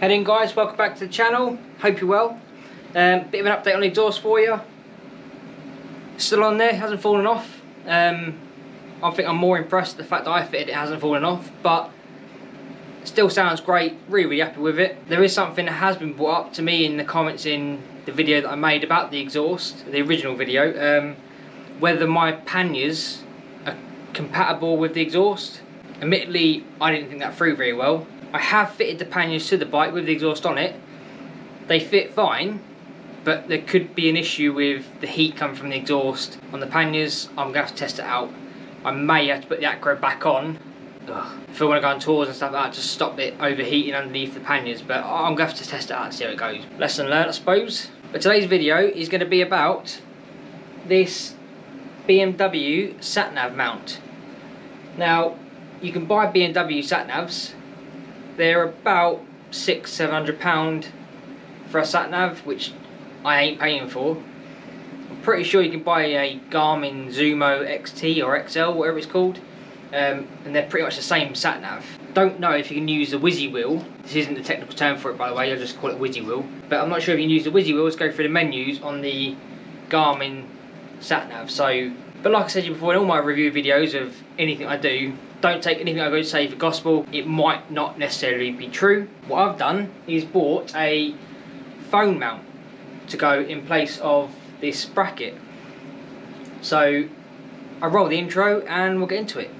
Heading guys, welcome back to the channel. Hope you're well. Bit of an update on the exhaust for you. Still on there, hasn't fallen off. I think I'm more impressed with the fact that I fitted it hasn't fallen off, but still sounds great. Really happy with it. There is something that has been brought up to me in the comments in the video that I made about the exhaust, the original video, whether my panniers are compatible with the exhaust. Admittedly, I didn't think that through very well. I have fitted the panniers to the bike with the exhaust on it. They fit fine, but there could be an issue with the heat coming from the exhaust on the panniers. I'm going to have to test it out. I may have to put the aqua back on. If I want to go on tours and stuff like that, just stop it overheating underneath the panniers, but I'm going to have to test it out and see how it goes. Lesson learned, I suppose. But today's video is going to be about this BMW satnav mount. Now, you can buy BMW satnavs. They're about £600–700 for a satnav, which I ain't paying for. I'm pretty sure you can buy a Garmin Zumo XT or XL, whatever it's called, and they're pretty much the same satnav. Don't know if you can use the Wizzy wheel. This isn't the technical term for it, by the way. I'll just call it Wizzy wheel. But I'm not sure if you can use the Wizzy wheels. Go through the menus on the Garmin satnav. So, but like I said to you before, in all my review videos of anything I do, don't take anything I go to say for gospel. It might not necessarily be true. What I've done is bought a phone mount to go in place of this bracket. So I'll roll the intro and we'll get into it.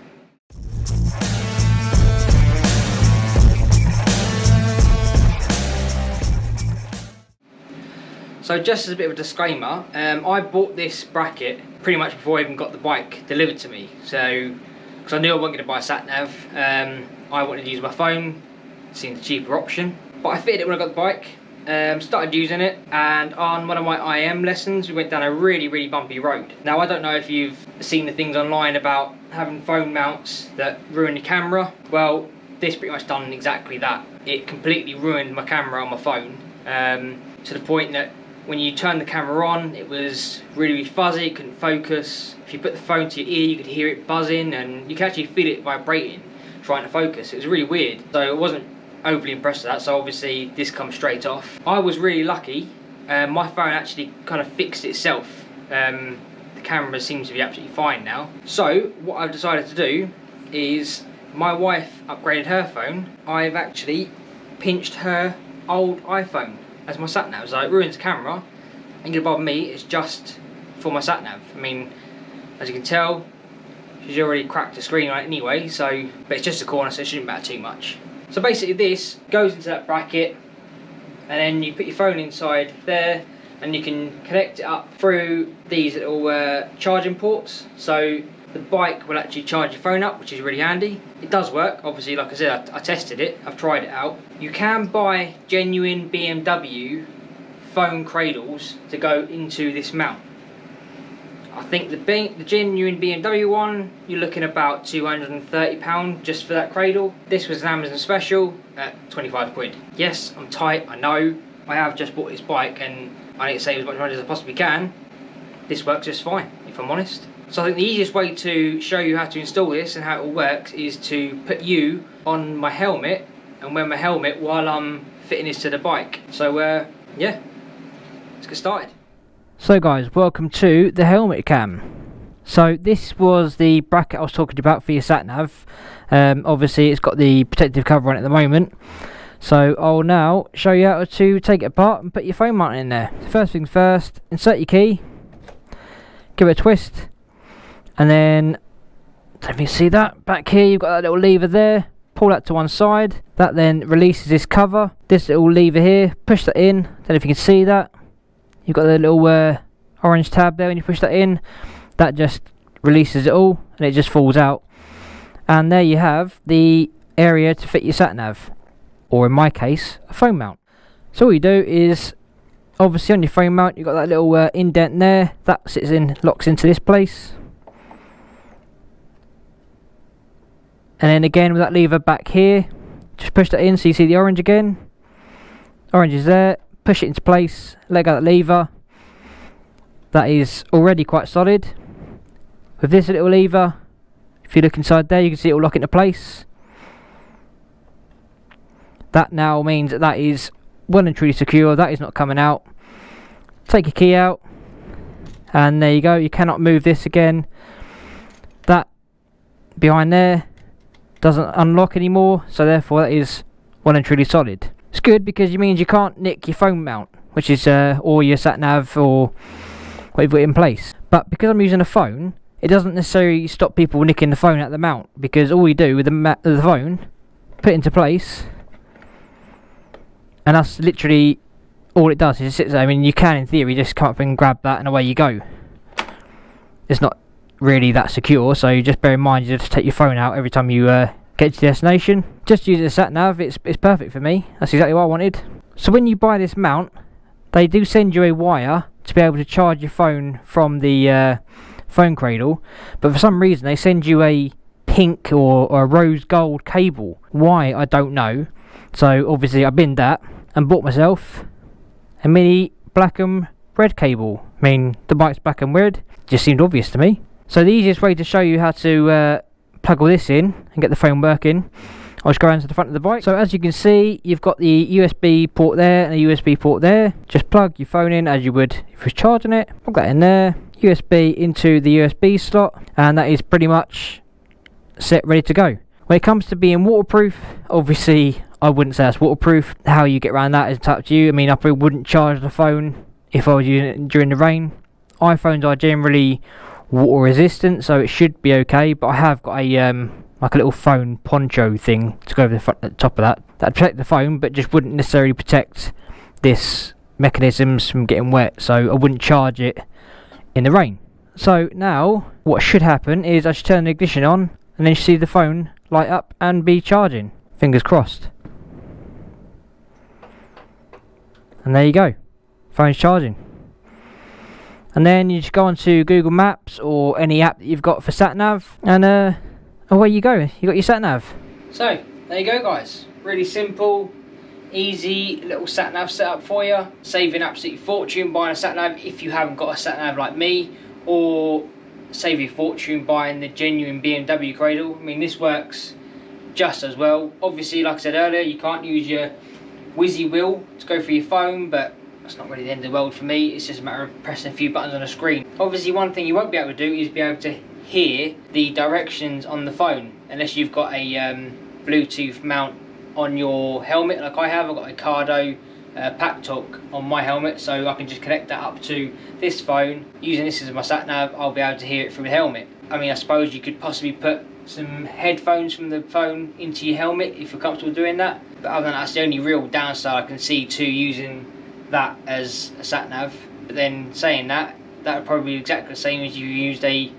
So just as a bit of a disclaimer, I bought this bracket pretty much before I even got the bike delivered to me. So, because I knew I wasn't going to buy a satnav, I wanted to use my phone, seemed the cheaper option. But I fitted it when I got the bike, started using it, and on one of my IM lessons we went down a really bumpy road. Now I don't know if you've seen the things online about having phone mounts that ruin your camera. Well, this pretty much done exactly that. It completely ruined my camera on my phone, to the point that when you turn the camera on, it was really fuzzy, it couldn't focus. If you put the phone to your ear, you could hear it buzzing, and you could actually feel it vibrating, trying to focus. It was really weird. So I wasn't overly impressed with that, so obviously this comes straight off. I was really lucky. My phone actually kind of fixed itself. The camera seems to be absolutely fine now. So what I've decided to do is, my wife upgraded her phone. I've actually pinched her old iPhone as my satnav. So it ruins the camera, ain't gonna bother me. It's just for my satnav. I mean, as you can tell, she's already cracked the screen on it anyway, so, but it's just a corner, so it shouldn't matter too much. So basically this goes into that bracket, and then you put your phone inside there, and you can connect it up through these little charging ports. So the bike will actually charge your phone up, which is really handy. It does work, obviously. Like I said, I tested it, I've tried it out. You can buy genuine BMW phone cradles to go into this mount. I think the genuine BMW one, you're looking about £230 just for that cradle. This was an Amazon special at 25 quid. Yes, I'm tight, I know. I have just bought this bike and I need to save as much money as I possibly can. This works just fine, if I'm honest. So I think the easiest way to show you how to install this and how it all works is to put you on my helmet and wear my helmet while I'm fitting this to the bike. So yeah, let's get started. So guys, welcome to the helmet cam. So this was the bracket I was talking about for your satnav. Obviously it's got the protective cover on it at the moment. So I'll now show you how to take it apart and put your phone mount in there. So first things first, insert your key, give it a twist, and then, I don't know if you can see that, back here you've got that little lever there, pull that to one side, that then releases this cover, this little lever here, push that in, don't know if you can see that, you've got the little orange tab there. When you push that in, that just releases it all and it just falls out, and there you have the area to fit your satnav, or in my case, a phone mount. So all you do is, obviously on your phone mount you've got that little indent there, that sits in, locks into this place, and then again with that lever back here, just push that in so you see the orange again. Orange is there, push it into place, let go of that lever. That is already quite solid. With this little lever, if you look inside there you can see it will lock into place. That now means that that is well and truly secure. That is not coming out. Take your key out, and there you go. You cannot move this again. That behind there doesn't unlock anymore, so therefore that is well and truly solid. It's good because it means you can't nick your phone mount, which is or your sat nav or what you've got in place. But because I'm using a phone, it doesn't necessarily stop people nicking the phone out the mount, because all you do with the phone, put it into place, and that's literally all it does. Is it sits there. I mean, you can in theory just come up and grab that and away you go. It's not really that secure, so just bear in mind you just take your phone out every time you get to the destination. Just use it as a sat nav. It's perfect for me. That's exactly what I wanted. So when you buy this mount, they do send you a wire to be able to charge your phone from the phone cradle, but for some reason they send you a pink or a rose gold cable. Why, I don't know. So obviously I binned that and bought myself a mini black and red cable. I mean, the bike's black and red, just seemed obvious to me. So the easiest way to show you how to plug all this in and get the phone working, I'll just go around to the front of the bike. So as you can see, you've got the USB port there and a USB port there. Just plug your phone in as you would if you was charging it. Plug that in there, USB into the USB slot, and that is pretty much set, ready to go. When it comes to being waterproof, obviously I wouldn't say that's waterproof. How you get around that is up to you. I mean, I probably wouldn't charge the phone if I was using it during the rain. iPhones are generally water resistant, so it should be okay, but I have got a like a little phone poncho thing to go over the front, at the top of that protect the phone, but just wouldn't necessarily protect this mechanisms from getting wet, so I wouldn't charge it in the rain. So now what should happen is I should turn the ignition on, and then you see the phone light up and be charging. Fingers crossed. And there you go, phone's charging. And then you just go onto Google Maps or any app that you've got for satnav, and away you go. You got your satnav. So there you go, guys. Really simple, easy little satnav setup for you. Saving absolute fortune buying a satnav if you haven't got a satnav like me, or save your fortune buying the genuine BMW cradle. I mean, this works just as well. Obviously, like I said earlier, you can't use your whizzy wheel to go through your phone, but that's not really the end of the world for me. It's just a matter of pressing a few buttons on a screen. Obviously, one thing you won't be able to do is be able to hear the directions on the phone unless you've got a Bluetooth mount on your helmet like I have. I've got a Cardo Pack Talk on my helmet, so I can just connect that up to this phone. Using this as my sat nav, I'll be able to hear it through the helmet. I mean, I suppose you could possibly put some headphones from the phone into your helmet if you're comfortable doing that, but other than that, that's the only real downside I can see to using that as a sat nav. But then saying that, that would probably be exactly the same as you used a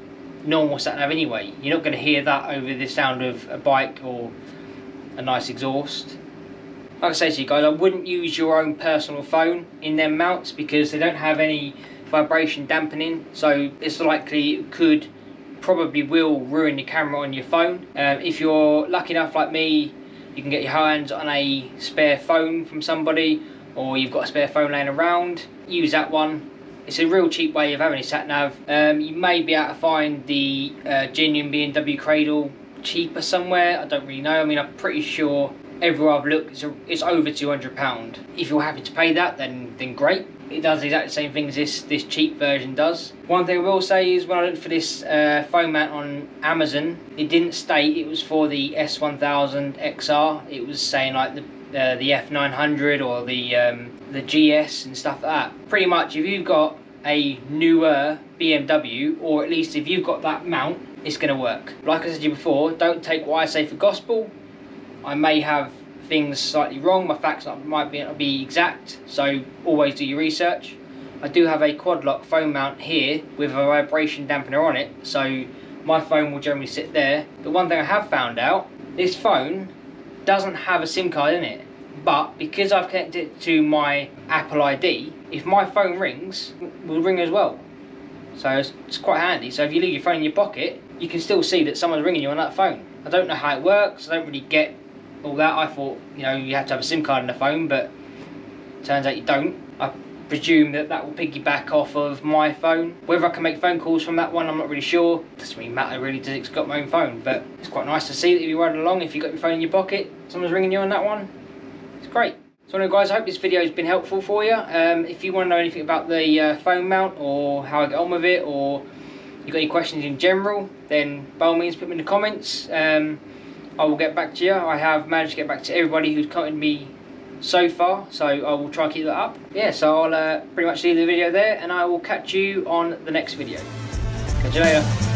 normal sat nav anyway. You're not going to hear that over the sound of a bike or a nice exhaust. Like I say to you guys, I wouldn't use your own personal phone in them mounts because they don't have any vibration dampening, so it's likely it could, probably will, ruin your camera on your phone. If you're lucky enough like me, you can get your hands on a spare phone from somebody, or you've got a spare phone laying around, use that one. It's a real cheap way of having a sat nav. You may be able to find the genuine BMW cradle cheaper somewhere, I don't really know. I mean, I'm pretty sure everywhere I've looked it's over £200. If you're happy to pay that, then great. It does the exact same thing as this cheap version does. One thing I will say is when I looked for this phone mount on Amazon, it didn't state it was for the S1000XR. It was saying like the F900 or the GS and stuff like that. Pretty much if you've got a newer BMW, or at least if you've got that mount, it's going to work. Like I said to you before, don't take what I say for gospel. I may have things slightly wrong, my facts might not be exact, so always do your research. I do have a quad lock phone mount here with a vibration dampener on it, so my phone will generally sit there. But one thing I have found out, this phone doesn't have a SIM card in it, but because I've connected it to my Apple ID, if my phone rings, it will ring as well. So it's quite handy. So if you leave your phone in your pocket, you can still see that someone's ringing you on that phone. I don't know how it works, I don't really get all that. I thought, you know, you have to have a SIM card in the phone, but turns out you don't. I presume that will piggyback off of my phone. Whether I can make phone calls from that one, I'm not really sure. Doesn't really matter really, does it's got my own phone, but it's quite nice to see that if you're riding along, if you've got your phone in your pocket, someone's ringing you on that one. It's great. So anyway guys, I hope this video has been helpful for you. If you want to know anything about the phone mount or how I get on with it, or you've got any questions in general, then by all means put them in the comments. I will get back to you. I have managed to get back to everybody who's commented me so far, so I will try and keep that up. Yeah, so I'll pretty much leave the video there, and I will catch you on the next video. Catch you later.